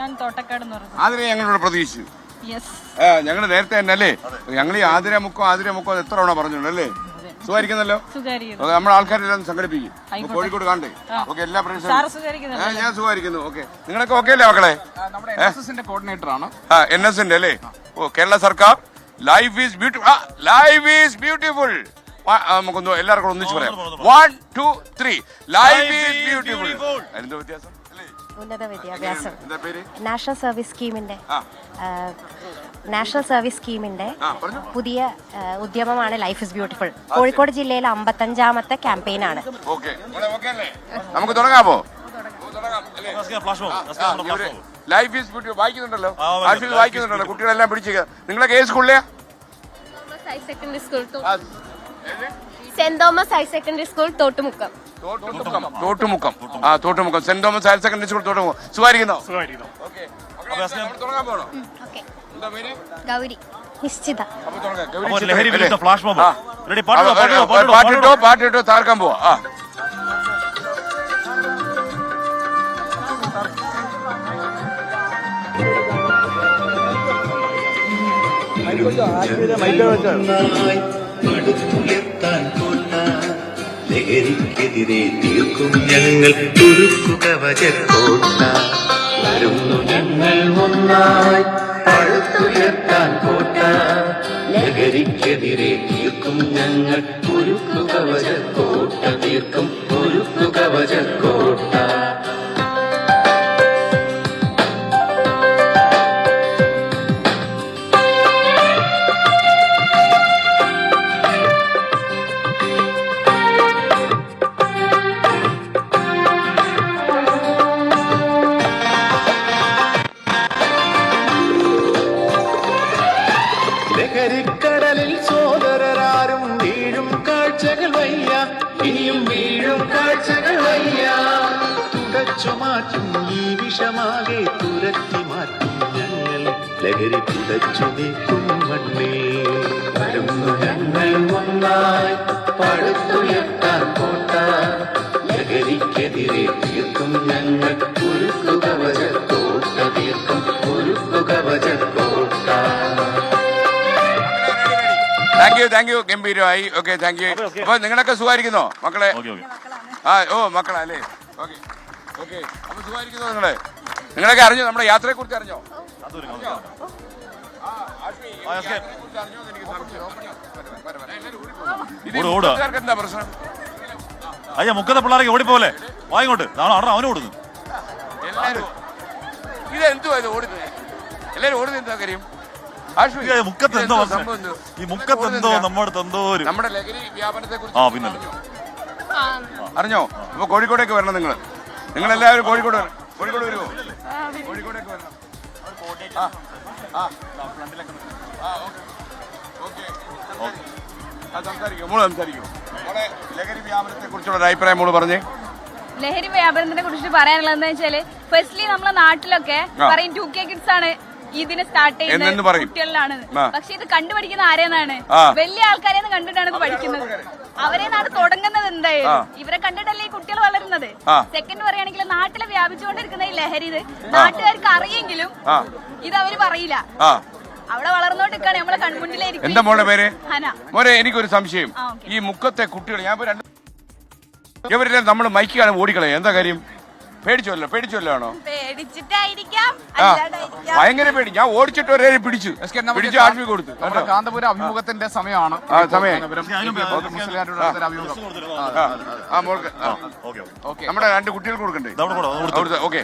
ആതിര ഞങ്ങളോട് പ്രതീക്ഷിച്ചു. ഞങ്ങൾ നേരത്തെ തന്നെ അല്ലേ ഞങ്ങൾ ഈ ആതിരമുക്കോ എത്ര തവണ പറഞ്ഞിട്ടുണ്ടല്ലേ? സുഖമായിരിക്കുന്നല്ലോ. നമ്മുടെ ആൾക്കാരെല്ലാം സംഘടിപ്പിക്കും കോഴിക്കോട് കാണണ്ടേ? ഓക്കെ, എല്ലാ പ്രദേശവും ഞാൻ സുഖമായിരിക്കുന്നു. ഓക്കെ, നിങ്ങളൊക്കെ ഓക്കെ അല്ലേ മക്കളെ? കോർഡിനേറ്റർ ആണ്. NS അല്ലേ? ഓ, കേരള സർക്കാർ ലൈഫ് ഈസ് ബ്യൂട്ടിഫുൾ. നമുക്കൊന്ന് എല്ലാവർക്കും ഒന്നിച്ച് പറയാം. 1 2 3 ലൈഫ് ഈസ് ബ്യൂട്ടിഫുൾ. അതിന്റെ വ്യത്യാസം ഉന്നത വിദ്യാഭ്യാസം നാഷണൽ സർവീസ് സ്കീമിന്റെ പുതിയ ഉദ്യമമാണ് ലൈഫ് ഇസ് ബ്യൂട്ടിഫുൾ. കോഴിക്കോട് ജില്ലയിലെ 55ാമത്തെ ക്യാമ്പയിൻ ആണ്. നമുക്ക് തുടങ്ങാമോ? ലൈഫ് ഈസ് ബ്യൂട്ടിഫുൾ വായിക്കുന്നുണ്ടല്ലോ കുട്ടികളെല്ലാം പിടിച്ച്. നിങ്ങളൊക്കെ ഏത് സ്കൂളിലെയാ? Saint Thomas higher secondary school Thottumukkam. Saint Thomas higher secondary school Thottumukkam. സുഖമായിരിക്കുന്നോ? ഗൗരി നിശ്ചിത. പാട്ടിട്ടോ താർക്കാൻ പോവാ. ലഹരിക്കെതിരെ തീർക്കും ഞങ്ങൾ തുരുക്കുക വജക്കോട്ട. വരുന്നു ഞങ്ങൾ ഒന്നായി പടുത്തുയർത്താൻ കോട്ട. ലഹരിക്കെതിരെ തീർക്കും ഞങ്ങൾ തുരുക്കുക വജക്കോട്ട. തീർക്കും തുരുക്കുക വജക്കോട്ട. ലഹരിക്കടലിൽ സോദരരാരും വീഴും കാഴ്ചകൾ വയ്യ. ഇനിയും വീഴും കാഴ്ചകൾ വയ്യ. തുടച്ചു മാറ്റും ഈ വിഷമാകെ തുരത്തി മാറ്റും ഞങ്ങൾ. ലഹരി തുടച്ചു നീക്കും മണ്ണേ. വരുന്നു ഞങ്ങൾ ഒന്നായി പടുത്തുയർത്താൻ കോട്ട. ലഹരിക്കെതിരെ തീർക്കും ഞങ്ങൾ കുരുക്കുക വജക്കോട്ട. തീർക്കും കുരുക്കുക വജക്കോട്ട. താങ്ക് യു ഗംഭീരമായി. Okay, thank you. അപ്പൊ നിങ്ങളൊക്കെ സുഖമായിരിക്കുന്നോ മക്കളെ? മക്കളെ അല്ലേ? ഓക്കെ, അപ്പൊ സുഖമായിരിക്കുന്നോ നിങ്ങളൊക്കെ അറിഞ്ഞോ? നമ്മുടെ യാത്രയെ കുറിച്ച് അറിഞ്ഞോ? എന്താ പ്രശ്നം? അയ്യ മുക്കത്തെ പിള്ളേർക്ക് ഓടിപ്പോലെ വായിങ്ങോട്ട് അവന് കൊടുക്കുന്നു. എല്ലാരും ഇതെന്തുവാ ഇത് ഓടുന്നത്? എല്ലാരും ഓടുന്നത് എന്താ കാര്യം? നമ്മുടെ ലഹരി വ്യാപനത്തെ കുറിച്ച് അറിഞ്ഞോ? അപ്പൊ കോഴിക്കോടേക്ക് വരണം. നിങ്ങളെല്ലാവരും കോഴിക്കോട് വരുമോ? കോഴിക്കോടേക്ക് വരണം. സംസാരിക്കും. ലഹരി വ്യാപനത്തെ കുറിച്ചുള്ള അഭിപ്രായം മോള് പറഞ്ഞേ. ലഹരി വ്യാപനത്തിനെ കുറിച്ച് പറയാനുള്ളതെന്ന് വെച്ചാല് ഫസ്റ്റ്ലി നമ്മളെ നാട്ടിലൊക്കെ പറയും 2K കിഡ്സ് ആണ് ഇതിന് സ്റ്റാർട്ട് ചെയ്യുന്നത് കുട്ടികളിലാണ്. പക്ഷെ ഇത് കണ്ടുപഠിക്കുന്ന ആരെന്നാണ്? വലിയ ആൾക്കാരെ കണ്ടിട്ടാണ് ഇത് പഠിക്കുന്നത്. അവരെന്നാണ് തുടങ്ങുന്നത്. എന്തായാലും ഇവരെ കണ്ടിട്ടല്ലേ ഈ കുട്ടികൾ വളരുന്നത്. സെക്കൻഡ് പറയുകയാണെങ്കിൽ നാട്ടിലെ വ്യാപിച്ചുകൊണ്ടിരിക്കുന്ന ഈ ലഹരി ഇത് നാട്ടുകാർക്ക് അറിയെങ്കിലും ഇത് അവര് പറയില്ല. അവിടെ വളർന്നോണ്ടിരിക്കാണ് നമ്മളെ കൺമുന്നിലായിരിക്കും. എന്താ മോളുടെ പേര്? മോനെ, എനിക്കൊരു സംശയം. ഈ മുക്കത്തെ കുട്ടികൾ ഇവരെല്ലാം നമ്മൾ മൈക്ക് കാണാൻ ഓടിക്കളയാ. എന്താ കാര്യം? പേടിച്ചല്ലോ ആണോ? ഭയങ്കര പേടി. ഞാൻ ഓടിച്ചിട്ട് ഒരേ പിടിച്ചു ആഷ്മി കൊടുത്തു. കാന്തപുരം അഭിമുഖത്തിന്റെ സമയമാണ്. നമ്മുടെ 2 കുട്ടികൾക്ക് കൊടുക്കണ്ടേ? ഓക്കെ.